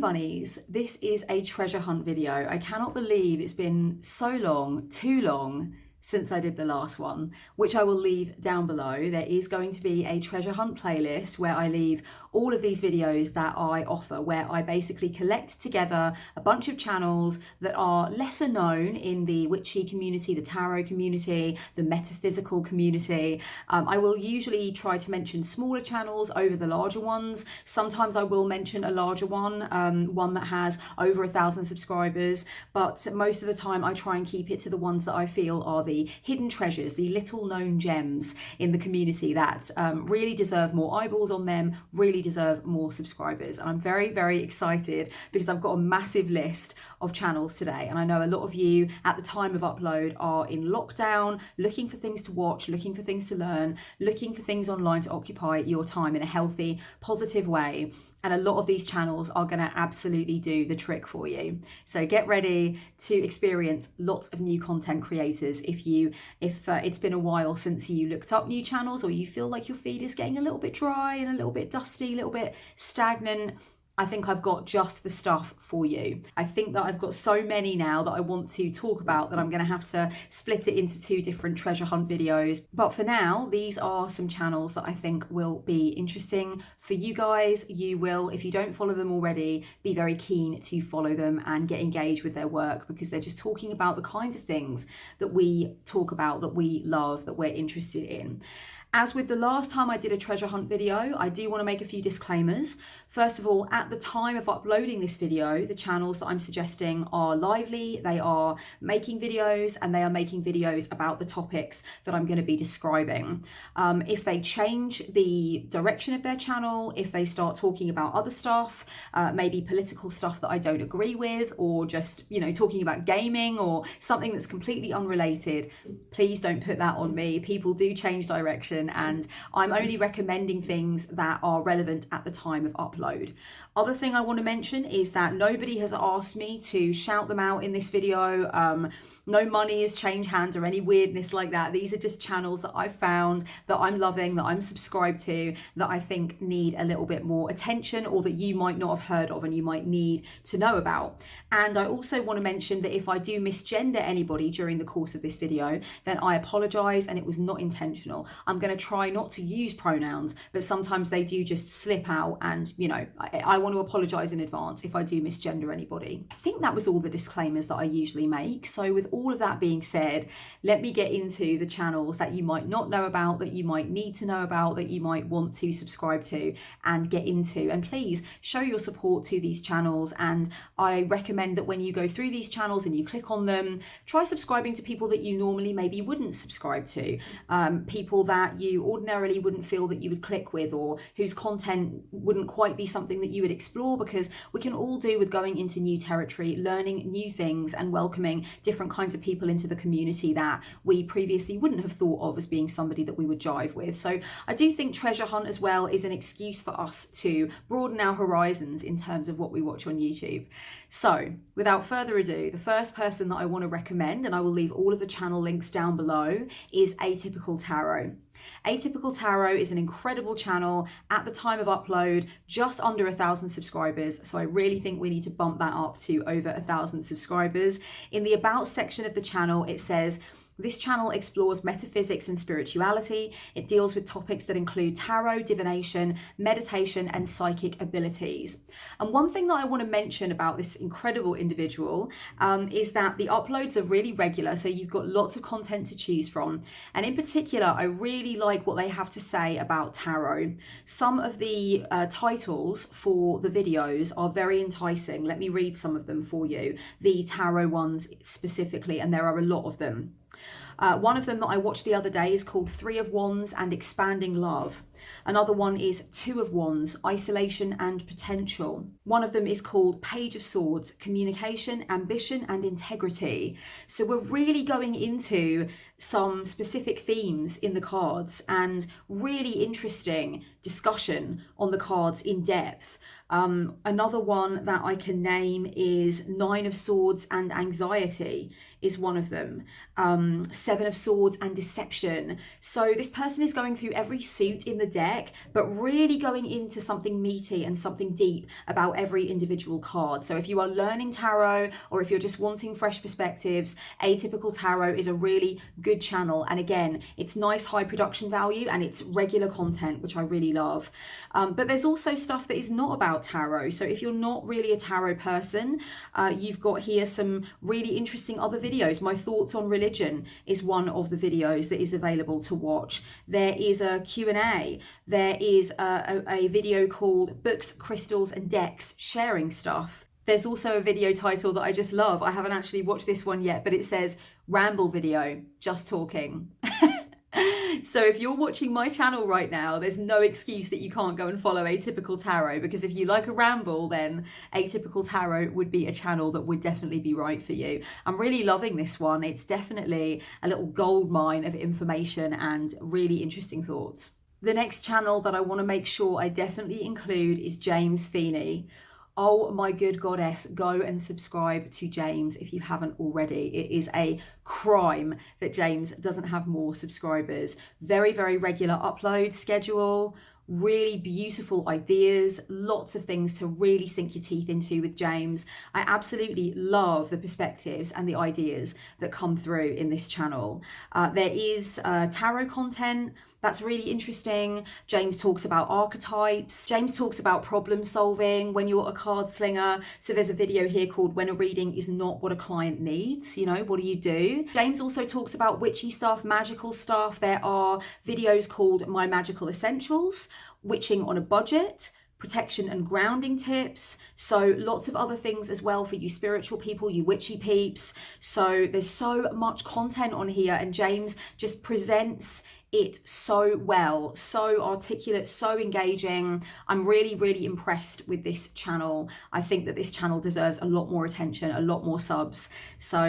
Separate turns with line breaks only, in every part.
bunnies, this is a treasure hunt video. I cannot believe it's been so long, too long, since I did the last one, which I will leave down below. There is going to be a treasure hunt playlist where I leave all of these videos that I offer, where I basically collect together a bunch of channels that are lesser known in the witchy community, the tarot community, the metaphysical community. I will usually try to mention smaller channels over the larger ones. Sometimes I will mention a larger one, one that has over 1,000 subscribers, but most of the time I try and keep it to the ones that I feel are the hidden treasures, the little known gems in the community that really deserve more eyeballs on them, really deserve more subscribers. And I'm very, very excited because I've got a massive list of channels today. And I know a lot of you at the time of upload are in lockdown, looking for things to watch, looking for things to learn, looking for things online to occupy your time in a healthy, positive way. And a lot of these channels are going to absolutely do the trick for you. So get ready to experience lots of new content creators. If it's been a while since you looked up new channels, or you feel like your feed is getting a little bit dry and a little bit dusty, a little bit stagnant, I think I've got just the stuff for you. I think that I've got so many now that I want to talk about that I'm going to have to split it into 2 different treasure hunt videos. But for now, these are some channels that I think will be interesting for you guys. You will, if you don't follow them already, be very keen to follow them and get engaged with their work, because they're just talking about the kinds of things that we talk about, that we love, that we're interested in. As with the last time I did a treasure hunt video, I do want to make a few disclaimers. First of all, at the time of uploading this video, the channels that I'm suggesting are lively, they are making videos, and they are making videos about the topics that I'm going to be describing. If they change the direction of their channel, if they start talking about other stuff, maybe political stuff that I don't agree with, or just, talking about gaming or something that's completely unrelated, please don't put that on me. People do change direction, and I'm only recommending things that are relevant at the time of upload. Other thing I want to mention is that nobody has asked me to shout them out in this video. No money has changed hands or any weirdness like that. These are just channels that I've found, that I'm loving, that I'm subscribed to, that I think need a little bit more attention, or that you might not have heard of and you might need to know about. And I also want to mention that if I do misgender anybody during the course of this video, then I apologize, and it was not intentional. I'm going to try not to use pronouns, but sometimes they do just slip out, and I want to apologize in advance if I do misgender anybody. I think that was all the disclaimers that I usually make. So with all of that being said, let me get into the channels that you might not know about, that you might need to know about, that you might want to subscribe to and get into. And please show your support to these channels. And I recommend that when you go through these channels and you click on them, try subscribing to people that you normally maybe wouldn't subscribe to, people that you ordinarily wouldn't feel that you would click with, or whose content wouldn't quite be something that you would explore, because we can all do with going into new territory, learning new things, and welcoming different kinds of people into the community that we previously wouldn't have thought of as being somebody that we would jive with. So I do think treasure hunt as well is an excuse for us to broaden our horizons in terms of what we watch on YouTube. So without further ado, the first person that I want to recommend, and I will leave all of the channel links down below, is Atypical Tarot. Atypical Tarot is an incredible channel. At the time of upload, just under 1,000 subscribers, so I really think we need to bump that up to over 1,000 subscribers. In the About section of the channel, it says, "This channel explores metaphysics and spirituality. It deals with topics that include tarot, divination, meditation, and psychic abilities." And one thing that I want to mention about this incredible individual is that the uploads are really regular, so you've got lots of content to choose from. And in particular, I really like what they have to say about tarot. Some of the titles for the videos are very enticing. Let me read some of them for you, the tarot ones specifically, and there are a lot of them. One of them that I watched the other day is called 3 of Wands and Expanding Love. Another one is 2 of Wands, Isolation and Potential. One of them is called Page of Swords, Communication, Ambition and Integrity. So we're really going into some specific themes in the cards and really interesting discussion on the cards in depth. Another one that I can name is 9 of Swords and Anxiety is one of them. 7 of Swords and Deception. So this person is going through every suit in the deck, but really going into something meaty and something deep about every individual card. So if you are learning tarot, or if you're just wanting fresh perspectives, Atypical Tarot is a really good channel. And again, it's nice high production value and it's regular content, which I really love. But there's also stuff that is not about tarot. So if you're not really a tarot person, you've got here some really interesting other videos. My thoughts on religion is one of the videos that is available to watch. There is a Q&A. There is a video called Books, Crystals and Decks, Sharing Stuff. There's also a video title that I just love. I haven't actually watched this one yet, but it says Ramble Video, Just Talking. So if you're watching my channel right now, there's no excuse that you can't go and follow Atypical Tarot, because if you like a ramble, then Atypical Tarot would be a channel that would definitely be right for you. I'm really loving this one. It's definitely a little gold mine of information and really interesting thoughts. The next channel that I want to make sure I definitely include is James Feeney. Oh my good goddess, go and subscribe to James if you haven't already. It is a crime that James doesn't have more subscribers. Very, very regular upload schedule, really beautiful ideas, lots of things to really sink your teeth into with James. I absolutely love the perspectives and the ideas that come through in this channel. There is tarot content that's really interesting. James talks about archetypes. James talks about problem solving when you're a card slinger. So there's a video here called When a Reading is Not What a Client Needs. You know, what do you do? James also talks about witchy stuff, magical stuff. There are videos called My Magical Essentials, Witching on a Budget, protection and grounding tips. So lots of other things as well for you spiritual people, you witchy peeps. So there's so much content on here, and James just presents it so well, so articulate, so engaging. I'm really, really impressed with this channel. I think that this channel deserves a lot more attention, a lot more subs. So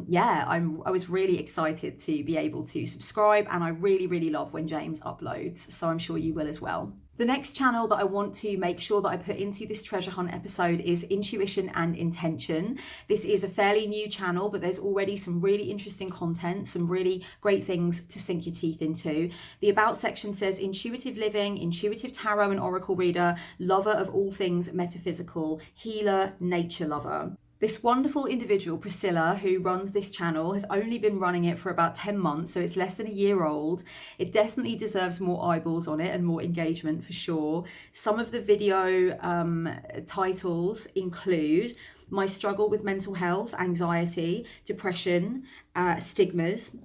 yeah, I was really excited to be able to subscribe, and I really, really love when James uploads. So I'm sure you will as well. The next channel that I want to make sure that I put into this treasure hunt episode is Intuition and Intention. This is a fairly new channel, but there's already some really interesting content, some really great things to sink your teeth into. The About section says intuitive living, intuitive tarot and oracle reader, lover of all things metaphysical, healer, nature lover. This wonderful individual, Priscilla, who runs this channel, has only been running it for about 10 months, so it's less than a year old. It definitely deserves more eyeballs on it and more engagement for sure. Some of the video titles include My Struggle with Mental Health, Anxiety, Depression, Stigmas,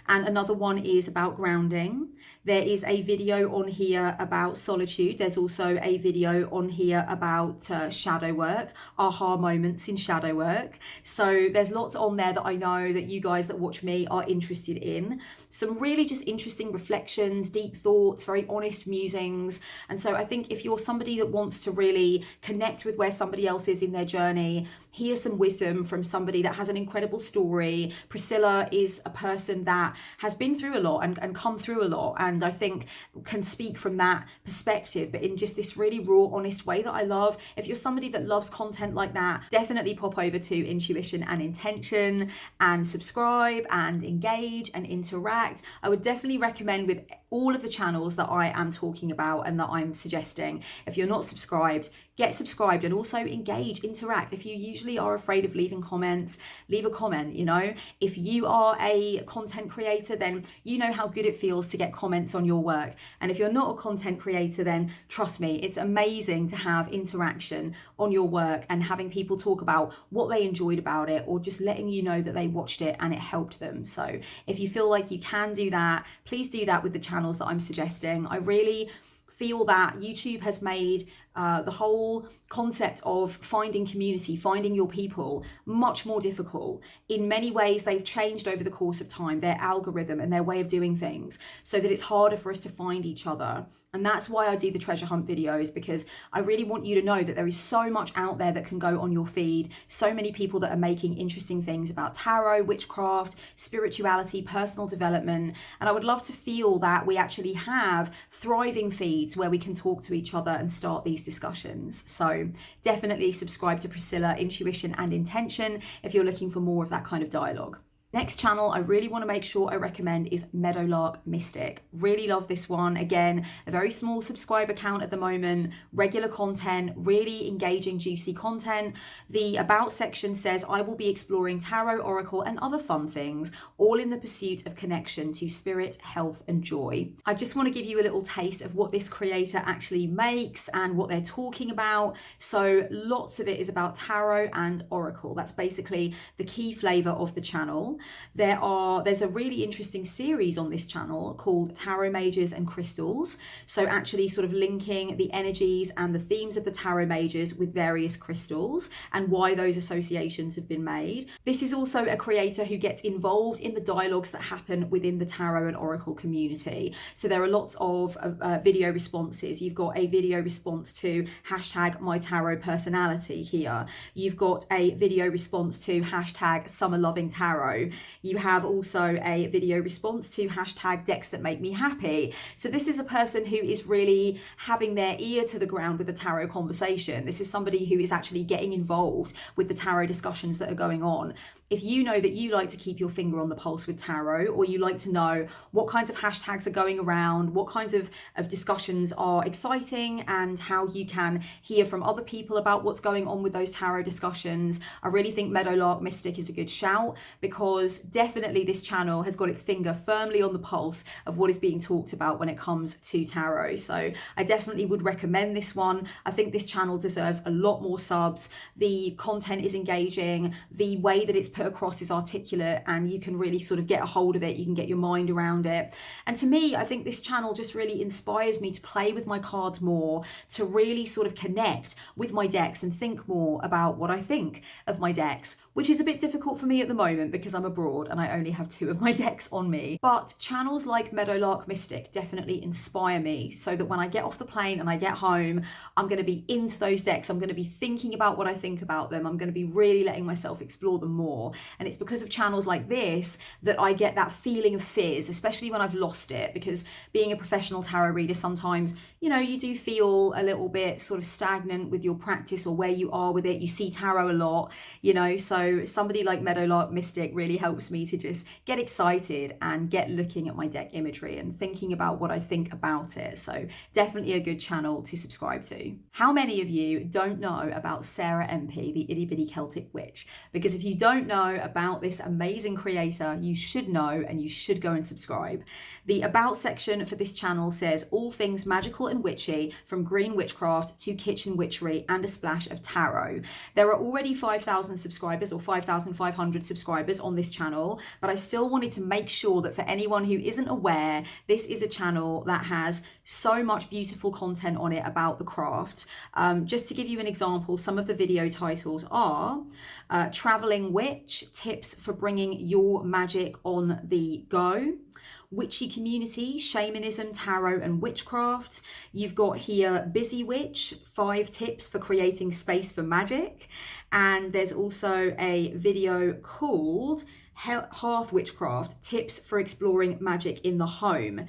and another one is about grounding. There is a video on here about solitude. There's also a video on here about shadow work, aha moments in shadow work. So there's lots on there that I know that you guys that watch me are interested in. Some really just interesting reflections, deep thoughts, very honest musings. And so I think if you're somebody that wants to really connect with where somebody else is in their journey, hear some wisdom from somebody that has an incredible story. Priscilla is a person that has been through a lot and come through a lot, and I think can speak from that perspective, but in just this really raw, honest way that I love. If you're somebody that loves content like that, definitely pop over to Intuition and Intention and subscribe and engage and interact. I would definitely recommend with all of the channels that I am talking about and that I'm suggesting, if you're not subscribed, get subscribed and also engage, interact. If you usually are afraid of leaving comments, leave a comment, you know. If you are a content creator, then you know how good it feels to get comments on your work. And if you're not a content creator, then trust me, it's amazing to have interaction on your work and having people talk about what they enjoyed about it, or just letting you know that they watched it and it helped them. So if you feel like you can do that, please do that with the channels that I'm suggesting. I really feel that YouTube has made the whole concept of finding community, finding your people, much more difficult. In many ways, they've changed over the course of time, their algorithm and their way of doing things, so that it's harder for us to find each other. And that's why I do the treasure hunt videos, because I really want you to know that there is so much out there that can go on your feed. So many people that are making interesting things about tarot, witchcraft, spirituality, personal development. And I would love to feel that we actually have thriving feeds where we can talk to each other and start these discussions. So definitely subscribe to Priscilla, Intuition and Intention if you're looking for more of that kind of dialogue. Next channel I really want to make sure I recommend is Meadowlark Mystic. Really love this one. Again, a very small subscriber count at the moment, regular content, really engaging, juicy content. The About section says, I will be exploring tarot, oracle, and other fun things, all in the pursuit of connection to spirit, health, and joy. I just want to give you a little taste of what this creator actually makes and what they're talking about. So lots of it is about tarot and oracle. That's basically the key flavor of the channel. There's a really interesting series on this channel called Tarot Mages and Crystals. So actually sort of linking the energies and the themes of the tarot mages with various crystals and why those associations have been made. This is also a creator who gets involved in the dialogues that happen within the tarot and oracle community. So there are lots of video responses. You've got a video response to hashtag my tarot personality here. You've got a video response to hashtag summer loving tarot. You have also a video response to hashtag decks that make me happy. So this is a person who is really having their ear to the ground with the tarot conversation. This is somebody who is actually getting involved with the tarot discussions that are going on. If you know that you like to keep your finger on the pulse with tarot, or you like to know what kinds of hashtags are going around, what kinds of discussions are exciting, and how you can hear from other people about what's going on with those tarot discussions, I really think Meadowlark Mystic is a good shout, because definitely this channel has got its finger firmly on the pulse of what is being talked about when it comes to tarot. So I definitely would recommend this one. I think this channel deserves a lot more subs. The content is engaging. The way that it's put across is articulate, and you can really sort of get a hold of it. You can get your mind around it. And to me, I think this channel just really inspires me to play with my cards more, to really sort of connect with my decks and think more about what I think of my decks, which is a bit difficult for me at the moment because I'm abroad and I only have 2 of my decks on me. But channels like Meadowlark Mystic definitely inspire me, so that when I get off the plane and I get home, I'm going to be into those decks. I'm going to be thinking about what I think about them. I'm going to be really letting myself explore them more. And it's because of channels like this that I get that feeling of fizz, especially when I've lost it, because being a professional tarot reader, sometimes, you know, you do feel a little bit sort of stagnant with your practice or where you are with it. You see tarot a lot, you know, so somebody like Meadowlark Mystic really helps me to just get excited and get looking at my deck imagery and thinking about what I think about it. So definitely a good channel to subscribe to. How many of you don't know about Sarah Empey, the itty bitty Celtic witch? Because if you don't know about this amazing creator, you should know, and you should go and subscribe. The About section for this channel says all things magical and witchy, from green witchcraft to kitchen witchery and a splash of tarot. There are already 5,000 subscribers, or 5,500 subscribers on this channel, but I still wanted to make sure that for anyone who isn't aware, this is a channel that has so much beautiful content on it about the craft. Just to give you an example, some of the video titles are Traveling Witch, tips for bringing your magic on the go. Witchy community, shamanism, tarot, and witchcraft. You've got here Busy Witch, 5 tips for creating space for magic. And there's also a video called Hearth Witchcraft, tips for exploring magic in the home.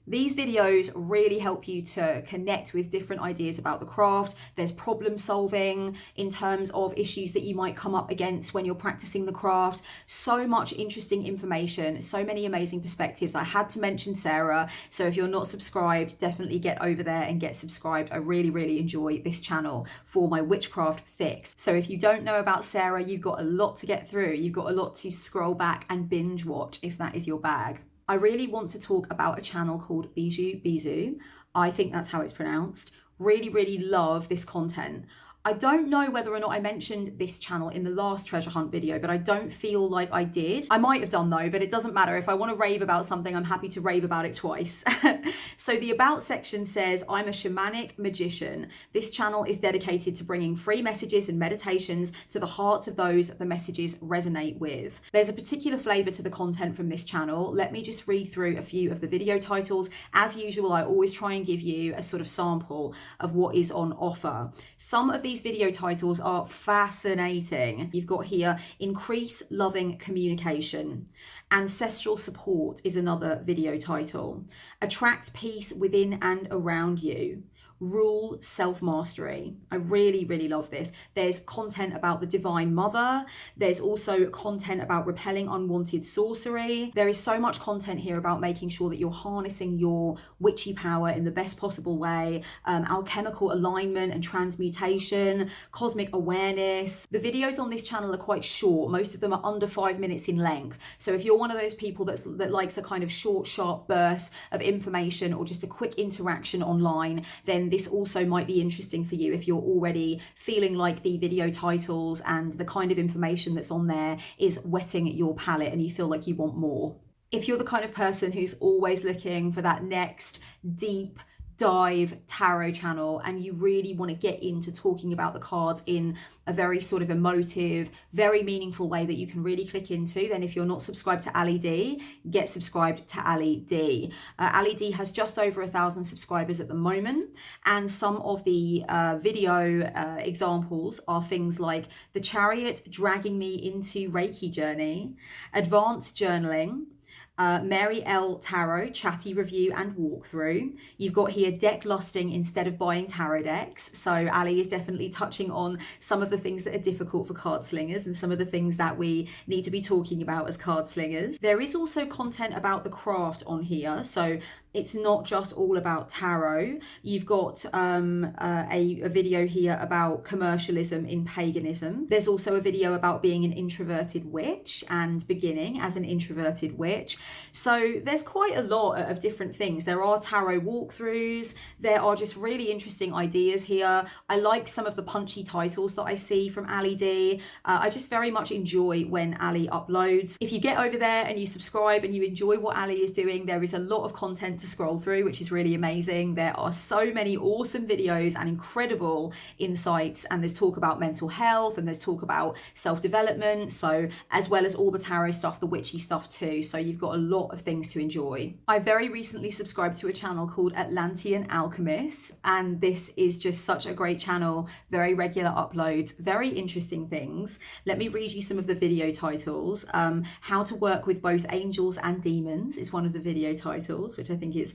These videos really help you to connect with different ideas about the craft. There's problem solving in terms of issues that you might come up against when you're practicing the craft. So much interesting information, so many amazing perspectives. I had to mention Sarah, so if you're not subscribed, definitely get over there and get subscribed. I really, really enjoy this channel for my witchcraft fix. So if you don't know about Sarah, you've got a lot to get through. You've got a lot to scroll back and binge watch if that is your bag. I really want to talk about a channel called Bijou Bisous. I think that's how it's pronounced. Really, really love this content. I don't know whether or not I mentioned this channel in the last treasure hunt video, but I don't feel like I did. I might have done though, but it doesn't matter. If I want to rave about something, I'm happy to rave about it twice. So the About section says, I'm a shamanic magician. This channel is dedicated to bringing free messages and meditations to the hearts of those the messages resonate with. There's a particular flavor to the content from this channel. Let me just read through a few of the video titles. As usual, I always try and give you a sort of sample of what is on offer. Some of these video titles are fascinating. You've got here, Increase Loving Communication. Ancestral Support is another video title. Attract Peace Within and Around You. rule, self-mastery. I really, really love this. There's content about the Divine Mother. There's also content about repelling unwanted sorcery. There is so much content here about making sure that you're harnessing your witchy power in the best possible way, alchemical alignment and transmutation, cosmic awareness. The videos on this channel are quite short. Most of them are under 5 minutes in length. So if you're one of those people that likes a kind of short, sharp burst of information or just a quick interaction online, then this also might be interesting for you if you're already feeling like the video titles and the kind of information that's on there is whetting your palate and you feel like you want more. If you're the kind of person who's always looking for that next deep dive tarot channel and you really want to get into talking about the cards in a very sort of emotive, very meaningful way that you can really click into, then if you're not subscribed to Alie Dee, get subscribed to Alie Dee. Alie Dee has just over 1,000 subscribers at the moment, and some of the video examples are things like the Chariot dragging me into Reiki journey, advanced journaling, Mary L. Tarot, chatty review and walkthrough. You've got here deck lusting instead of buying tarot decks. So Alie is definitely touching on some of the things that are difficult for card slingers and some of the things that we need to be talking about as card slingers. There is also content about the craft on here. So it's not just all about tarot. You've got a video here about commercialism in paganism. There's also a video about being an introverted witch and beginning as an introverted witch. So there's quite a lot of different things. There are tarot walkthroughs. There are just really interesting ideas here. I like some of the punchy titles that I see from Alie Dee. I just very much enjoy when Alie uploads. If you get over there and you subscribe and you enjoy what Alie is doing, there is a lot of content to scroll through, which is really amazing. There are so many awesome videos and incredible insights, and there's talk about mental health and there's talk about self-development, so as well as all the tarot stuff, the witchy stuff too. So you've got a lot of things to enjoy. I very recently subscribed to a channel called Atlantean Alchemist, and this is just such a great channel, very regular uploads, very interesting things. Let me read you some of the video titles. How to work with both angels and demons is one of the video titles, which I think is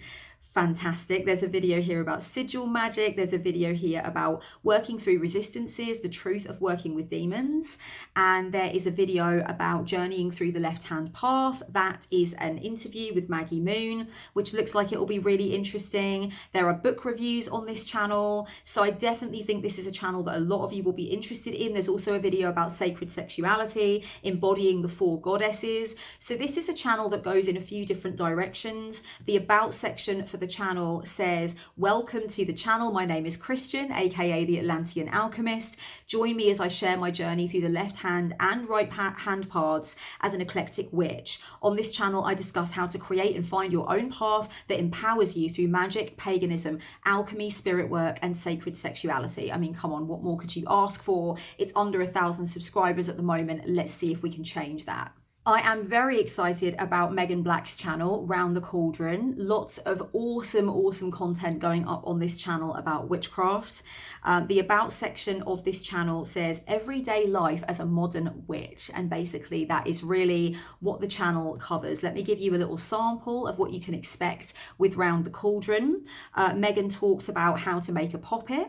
fantastic. There's a video here about sigil magic. There's a video here about working through resistances, the truth of working with demons. And there is a video about journeying through the left-hand path. That is an interview with Maggie Moon, which looks like it will be really interesting. There are book reviews on this channel. So I definitely think this is a channel that a lot of you will be interested in. There's also a video about sacred sexuality, embodying the 4 goddesses. So this is a channel that goes in a few different directions. The about section for the channel says, welcome to the channel. My name is Christian, aka the Atlantean Alchemist. Join me as I share my journey through the left hand and right hand paths as an eclectic witch. On this channel, I discuss how to create and find your own path that empowers you through magic, paganism, alchemy, spirit work, and sacred sexuality. I mean, come on, what more could you ask for? It's under 1,000 subscribers at the moment. Let's see if we can change that. I am very excited about Megan Black's channel, Round the Cauldron. Lots of awesome content going up on this channel about witchcraft. The about section of this channel says everyday life as a modern witch, and basically that is really what the channel covers. Let me give you a little sample of what you can expect with Round the Cauldron. Megan talks about how to make a poppet.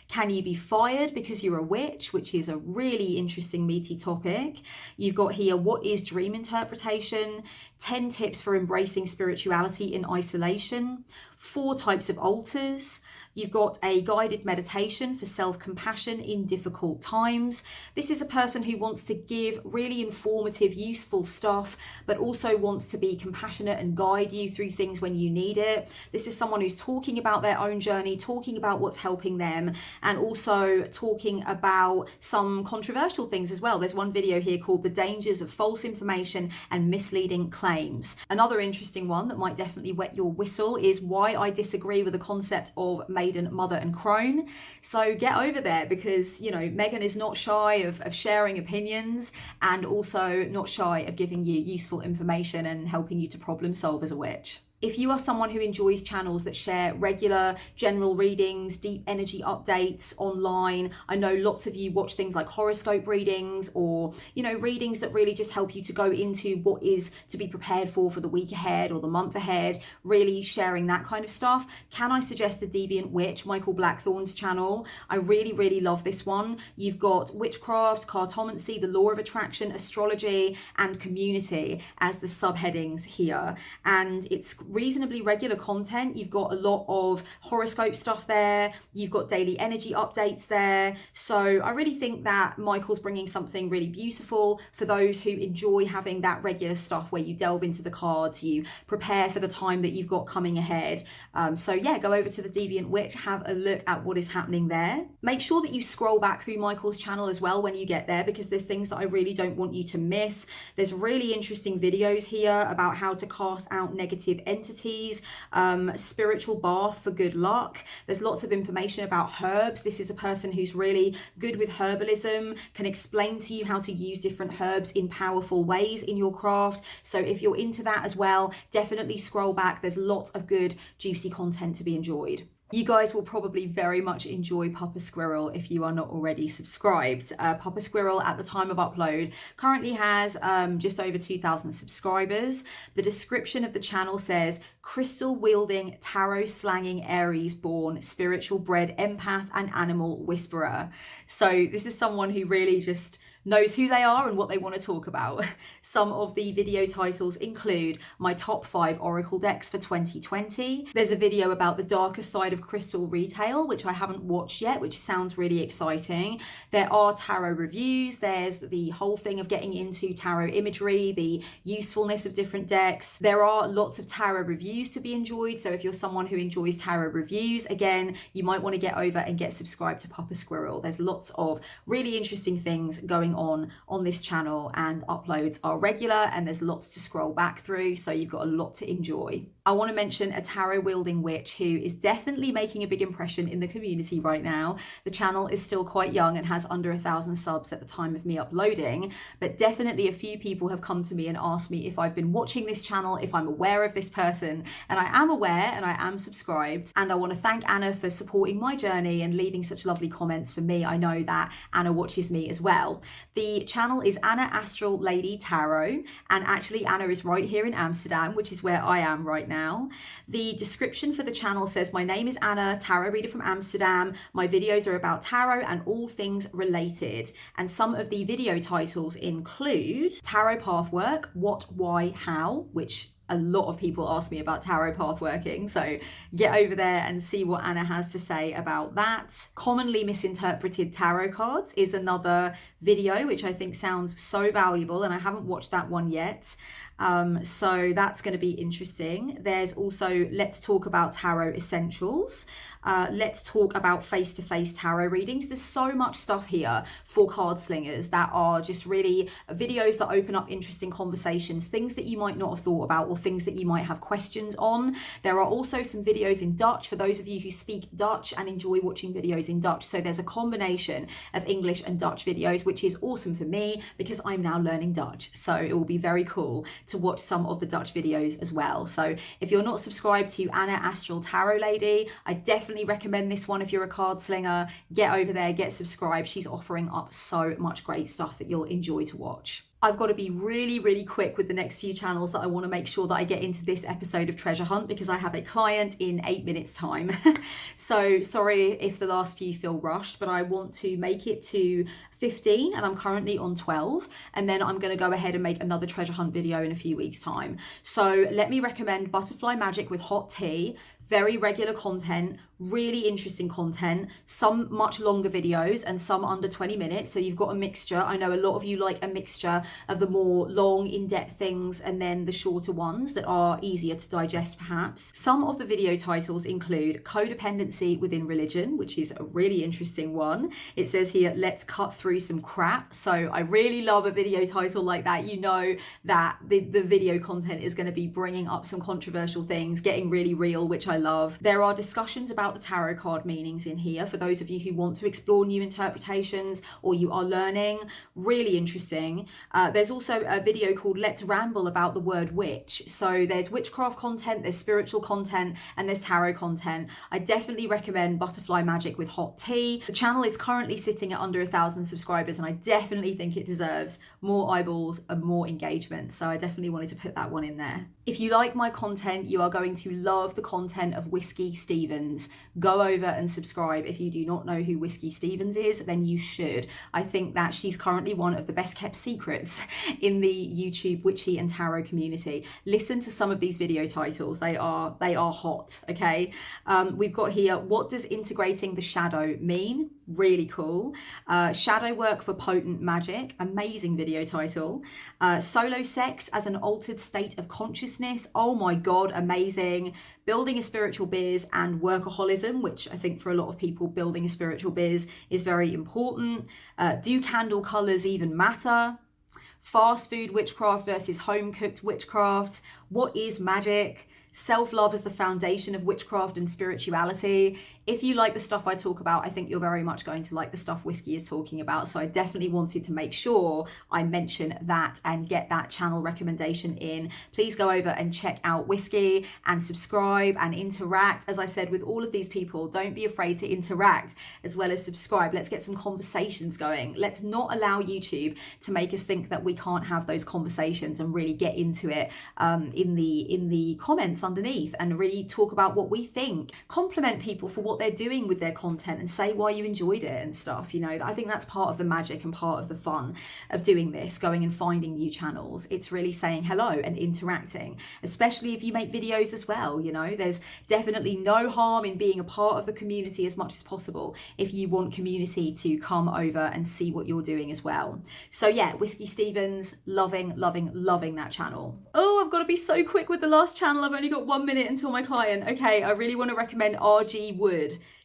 Can you be fired because you're a witch, which is a really interesting meaty topic. You've got here, what is dream interpretation? 10 tips for embracing spirituality in isolation. 4 types of altars. You've got a guided meditation for self-compassion in difficult times. This is a person who wants to give really informative, useful stuff, but also wants to be compassionate and guide you through things when you need it. This is someone who's talking about their own journey, talking about what's helping them, and also talking about some controversial things as well. There's one video here called The Dangers of False Information and Misleading Claims. Another interesting one that might definitely wet your whistle is why I disagree with the concept of maiden, mother and crone. So get over there, because you know Megan is not shy of sharing opinions, and also not shy of giving you useful information and helping you to problem solve as a witch. If you are someone who enjoys channels that share regular general readings, deep energy updates online, I know lots of you watch things like horoscope readings or, readings that really just help you to go into what is to be prepared for the week ahead or the month ahead, really sharing that kind of stuff. Can I suggest the Deviant Witch, Michael Blackthorn's channel? I really, really love this one. You've got witchcraft, cartomancy, the law of attraction, astrology, and community as the subheadings here. And it's reasonably regular content. You've got a lot of horoscope stuff there. You've got daily energy updates there. So I really think that Michael's bringing something really beautiful for those who enjoy having that regular stuff where you delve into the cards, you prepare for the time that you've got coming ahead. So yeah, go over to the Deviant Witch, have a look at what is happening there. Make sure that you scroll back through Michael's channel as well when you get there, because there's things that I really don't want you to miss. There's really interesting videos here about how to cast out negative entities, spiritual bath for good luck. There's lots of information about herbs. This is a person who's really good with herbalism, can explain to you how to use different herbs in powerful ways in your craft. So if you're into that as well, definitely scroll back. There's lots of good, juicy content to be enjoyed. You guys will probably very much enjoy Papa Squirrel if you are not already subscribed. Papa Squirrel, at the time of upload, currently has just over 2,000 subscribers. The description of the channel says, crystal wielding, tarot slanging, Aries born, spiritual bred empath and animal whisperer. So this is someone who really just knows who they are and what they want to talk about. Some of the video titles include my top 5 Oracle decks for 2020. There's a video about the darker side of crystal retail, which I haven't watched yet, which sounds really exciting. There are tarot reviews. There's the whole thing of getting into tarot imagery, the usefulness of different decks. There are lots of tarot reviews to be enjoyed. So if you're someone who enjoys tarot reviews, again, you might want to get over and get subscribed to Papa Squirrel. There's lots of really interesting things going on this channel, and uploads are regular and there's lots to scroll back through, so you've got a lot to enjoy. I want to mention a tarot wielding witch who is definitely making a big impression in the community right now. The channel is still quite young and has under 1,000 subs at the time of me uploading, but definitely a few people have come to me and asked me if I've been watching this channel, if I'm aware of this person, and I am aware and I am subscribed. And I want to thank Anna for supporting my journey and leaving such lovely comments for me. I know that Anna watches me as well. The channel is Anna Astral Lady Tarot, and actually Anna is right here in Amsterdam, which is where I am right now. The description for the channel says, my name is Anna, tarot reader from Amsterdam. My videos are about tarot and all things related. And some of the video titles include Tarot Pathwork, What, Why, How, which a lot of people ask me about tarot path working, so get over there and see what Anna has to say about that. Commonly misinterpreted tarot cards is another video which I think sounds so valuable, and I haven't watched that one yet. So that's going to be interesting. There's also Let's Talk About Tarot Essentials. Let's talk about face-to-face tarot readings. There's so much stuff here for card slingers that are just really videos that open up interesting conversations, things that you might not have thought about or things that you might have questions on. There are also some videos in Dutch for those of you who speak Dutch and enjoy watching videos in Dutch. So there's a combination of English and Dutch videos, which is awesome for me because I'm now learning Dutch. So it will be very cool to watch some of the Dutch videos as well. So if you're not subscribed to Anna Astral Tarot Lady, I definitely recommend this one. If you're a card slinger, get over there, get subscribed. She's offering up so much great stuff that you'll enjoy to watch. I've got to be really, really quick with the next few channels that I want to make sure that I get into this episode of Treasure Hunt because I have a client in 8 minutes time. So sorry if the last few feel rushed, but I want to make it to 15 and I'm currently on 12, and then I'm going to go ahead and make another treasure hunt video in a few weeks time. So let me recommend Butterfly Magic with Hot Tea. Very regular content, really interesting content, some much longer videos and some under 20 minutes. So you've got a mixture. I know a lot of you like a mixture of the more long in-depth things and then the shorter ones that are easier to digest perhaps. Some of the video titles include Codependency Within Religion, which is a really interesting one. It says here, let's cut through some crap. So I really love a video title like that. You know that the video content is going to be bringing up some controversial things, getting really real, which I love. There are discussions about about the tarot card meanings in here for those of you who want to explore new interpretations or you are learning. Really interesting. There's also a video called Let's Ramble about the word witch. So there's witchcraft content, there's spiritual content, and there's tarot content. I definitely recommend Butterfly Magic with Hot Tea. The channel is currently sitting at under 1,000 subscribers, and I definitely think it deserves more eyeballs and more engagement. So I definitely wanted to put that one in there. If you like my content, you are going to love the content of Whiskey Stevens. Go over and subscribe. If you do not know who Whiskey Stevens is, then you should. I think that she's currently one of the best kept secrets in the YouTube witchy and tarot community. Listen to some of these video titles. They are hot, okay? We've got here, what does integrating the shadow mean? Really cool. Shadow work for potent magic, amazing video title. Solo sex as an altered state of consciousness, oh my god, amazing. Building a spiritual biz and workaholism, which I think for a lot of people building a spiritual biz is very important. Do candle colors even matter? Fast food witchcraft versus home cooked witchcraft. What is magic? Self-love as the foundation of witchcraft and spirituality. If you like the stuff I talk about, I think you're very much going to like the stuff Whiskey is talking about. So I definitely wanted to make sure I mention that and get that channel recommendation in. Please go over and check out Whiskey and subscribe and interact. As I said, with all of these people, don't be afraid to interact as well as subscribe. Let's get some conversations going. Let's not allow YouTube to make us think that we can't have those conversations and really get into it in the comments underneath and really talk about what we think. Compliment people for what they're doing with their content and say why you enjoyed it and stuff. You know, I think that's part of the magic and part of the fun of doing this, going and finding new channels. It's really saying hello and interacting, especially if you make videos as well. You know, there's definitely no harm in being a part of the community as much as possible if you want community to come over and see what you're doing as well. So yeah, Whiskey Stevens, loving that channel. Oh, I've got to be so quick with the last channel. I've only got 1 minute until my client. Okay, I really want to recommend RG Wood.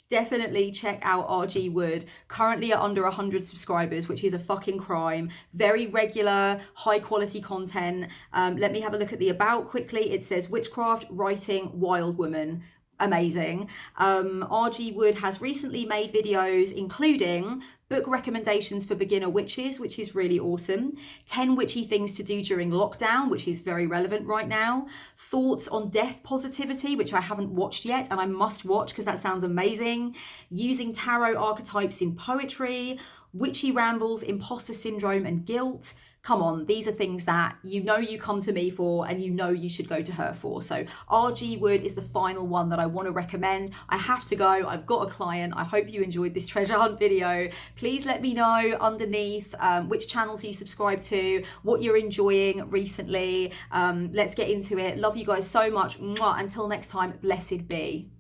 Definitely check out RG Wood. Currently at under 100 subscribers, which is a fucking crime. Very regular, high quality content. Let me have a look at the about quickly. It says witchcraft, writing, wild woman. Amazing. RG Wood has recently made videos including book recommendations for beginner witches, which is really awesome. 10 witchy things to do during lockdown, which is very relevant right now. Thoughts on death positivity, which I haven't watched yet and I must watch because that sounds amazing. Using tarot archetypes in poetry. Witchy rambles, imposter syndrome and guilt. Come on, these are things that you know you come to me for and you know you should go to her for. So RG Wood is the final one that I want to recommend. I have to go. I've got a client. I hope you enjoyed this treasure hunt video. Please let me know underneath which channels you subscribe to, what you're enjoying recently. Let's get into it. Love you guys so much. Mwah. Until next time, blessed be.